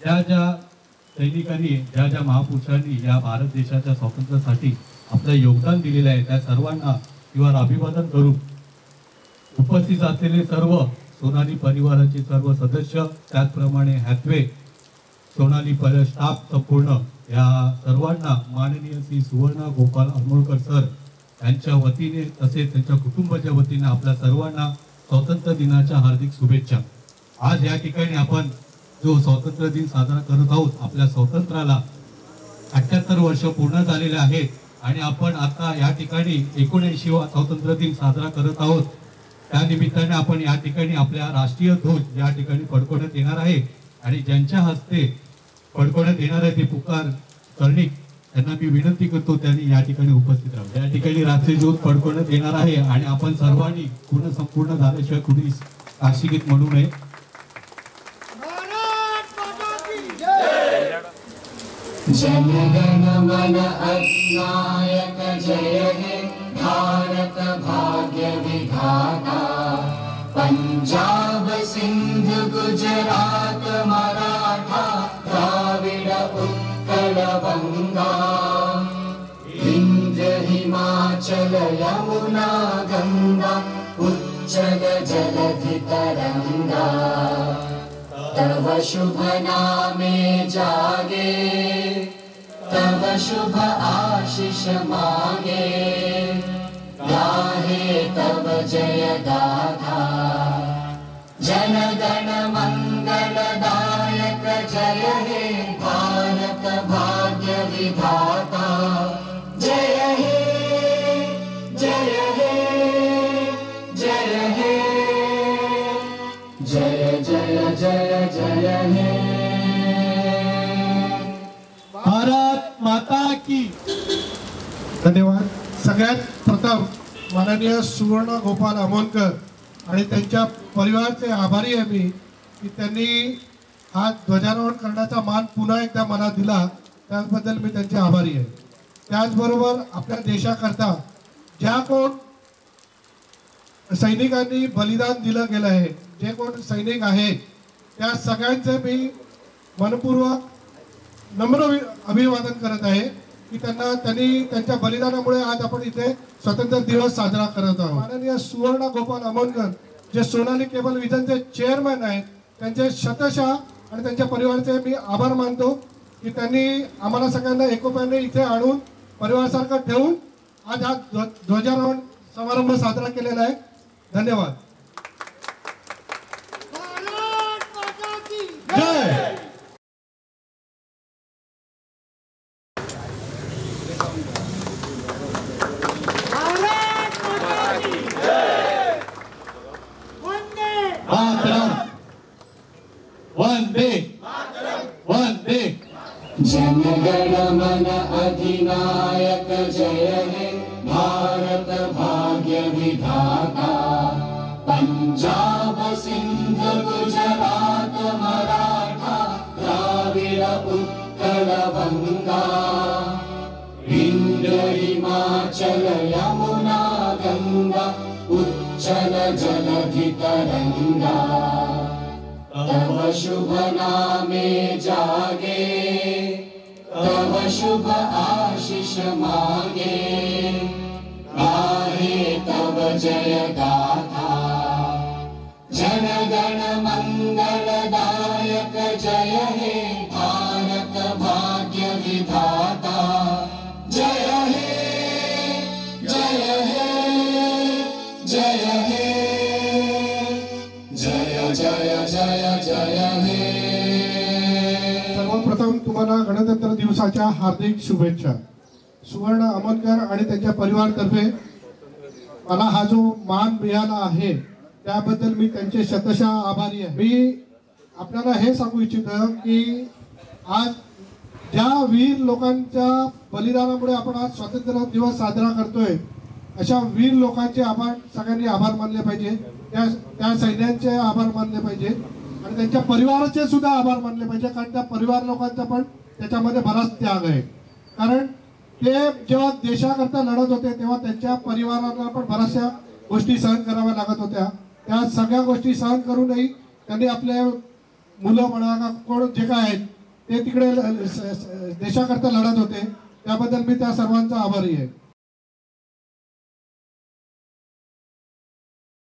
ज्या ज्या सैनिकांनी ज्या ज्या महापुरुषांनी या भारत देशाच्या स्वातंत्र्यासाठी आपलं योगदान दिलेलं आहे त्या सर्वांना किंवा अभिवादन करून उपस्थित असलेले सर्व सोनाली परिवाराचे सर्व सदस्य त्याचप्रमाणे हॅथवे सोनाली स्टाफ संपूर्ण या सर्वांना माननीय श्री सुवर्ण गोपाल अमोलकर सर यांच्या वतीने तसेच त्यांच्या कुटुंबाच्या वतीने आपल्या सर्वांना स्वातंत्र्य दिनाच्या हार्दिक शुभेच्छा। आज या ठिकाणी आपण जो स्वातंत्र्य दिन साजरा करत आहोत आपल्या स्वातंत्र्याला 78 वर्ष पूर्ण झालेले आहेत आणि आपण आता या ठिकाणी 79वा स्वातंत्र्य दिन साजरा करत आहोत। त्या निमित्ताने आपण या ठिकाणी आपल्या राष्ट्रीय ध्वज या ठिकाणी फडकवण्यात येणार आहे आणि ज्यांच्या हस्ते फडकवण्यात येणार आहे ते पुकार कर्णिक त्यांना मी विनंती करतो त्यांनी या ठिकाणी उपस्थित राहावे। या ठिकाणी राष्ट्रीय ध्वज फडकवण्यात येणार आहे आणि आपण सर्वांनी पूर्ण संपूर्ण झाल्याशिवाय कुणी काशीगीत म्हणू नये। जनगण मन अधिनायक जय हे भारत भाग्य विधाता पंजाब सिंध गुजरात मराठा द्राविड उत्कल गंगा विंध्य हिमाचल यमुना गंगा उच्चल जलधि तरंगा तव शुभ नामे जागे तव शुभ आशीष मांगे गाहे तव जय गाथा जन गण मंगलदायक जय हे भारत भाग्य विधाता जय हे जय हे जय हे जय जय जय जय हे भारत माता की। धन्यवाद। सगळ्यात प्रथम माननीय सुवर्ण गोपाल अमोलकर आणि त्यांच्या परिवाराचे आभारी आहे मी की त्यांनी हा ध्वजारोहण करण्याचा मान पुन्हा एकदा मला दिला त्याबद्दल मी त्यांचे आभारी आहे। त्याचबरोबर आपल्या देशाकरता ज्या कोण सैनिकांनी बलिदान दिलं गेलं आहे जे कोण सैनिक आहेत त्या सगळ्यांचे मी मनपूर्वक नम्र अभिवादन करत आहे की त्यांनी त्यांच्या बलिदानामुळे आज आपण इथे स्वातंत्र्य दिवस साजरा करत आहोत। माननीय सुवर्ण गोपाल अमोलकर जे सोनाली केबल विजनचे चेअरमॅन आहेत त्यांचे शतशः आणि त्यांच्या परिवाराचे मी आभार मानतो की त्यांनी आम्हाला सगळ्यांना एकोप्याने इथे आणून परिवारासारखं ठेवून आज हा ध्वजारोहण समारंभ साजरा केलेला आहे। धन्यवाद। जय। वंदे वंदे जनगण मन अधिनायक जय हे भारत भाग्य विधाता पंजाब सिंध गुजरात मराठा द्राविड उत्कल गंगा विंध्य हिमाचल यमुना गंगा उच्चल जलधि तरंगा तव शुभ नामे जागे तव शुभ आशीष मांगे गाहे तव जय गाथा जन गण मंगलदायक जय हे भारत भाग्य विधाता जय हे जय हे जय हे जय जय जय जय हे। सर्वप्रथम तुम्हाला गणतंत्र दिवसाच्या हार्दिक शुभेच्छा। सुवर्ण अमोलकर आणि त्यांच्या परिवारातर्फे मला हा जो मान मिळाला आहे त्याबद्दल मी त्यांचे शतशः आभारी आहे। मी आपल्याला हे सांगू इच्छितो की आज ज्या वीर लोकांच्या बलिदानामुळे आपण आज स्वातंत्र्य दिवस साजरा करतोय अशा वीर लोकांचे आपण सगळ्यांनी आभार मानले पाहिजे। त्या सैन्यांचे आभार मानले पाहिजे आणि त्यांच्या परिवाराचे सुद्धा आभार मानले पाहिजे कारण त्या परिवार लोकांचा पण त्याच्यामध्ये बराच त्याग आहे। कारण ते जेव्हा देशाकरता लढत होते तेव्हा त्यांच्या परिवाराला पण बऱ्याचशा गोष्टी सहन कराव्या लागत होत्या। त्या सगळ्या गोष्टी सहन करूनही त्यांनी आपल्या मुलं म्हणा का कोण जे काय आहेत ते तिकडे देशाकरता लढत होते, त्याबद्दल मी त्या सर्वांचा आभारी आहे.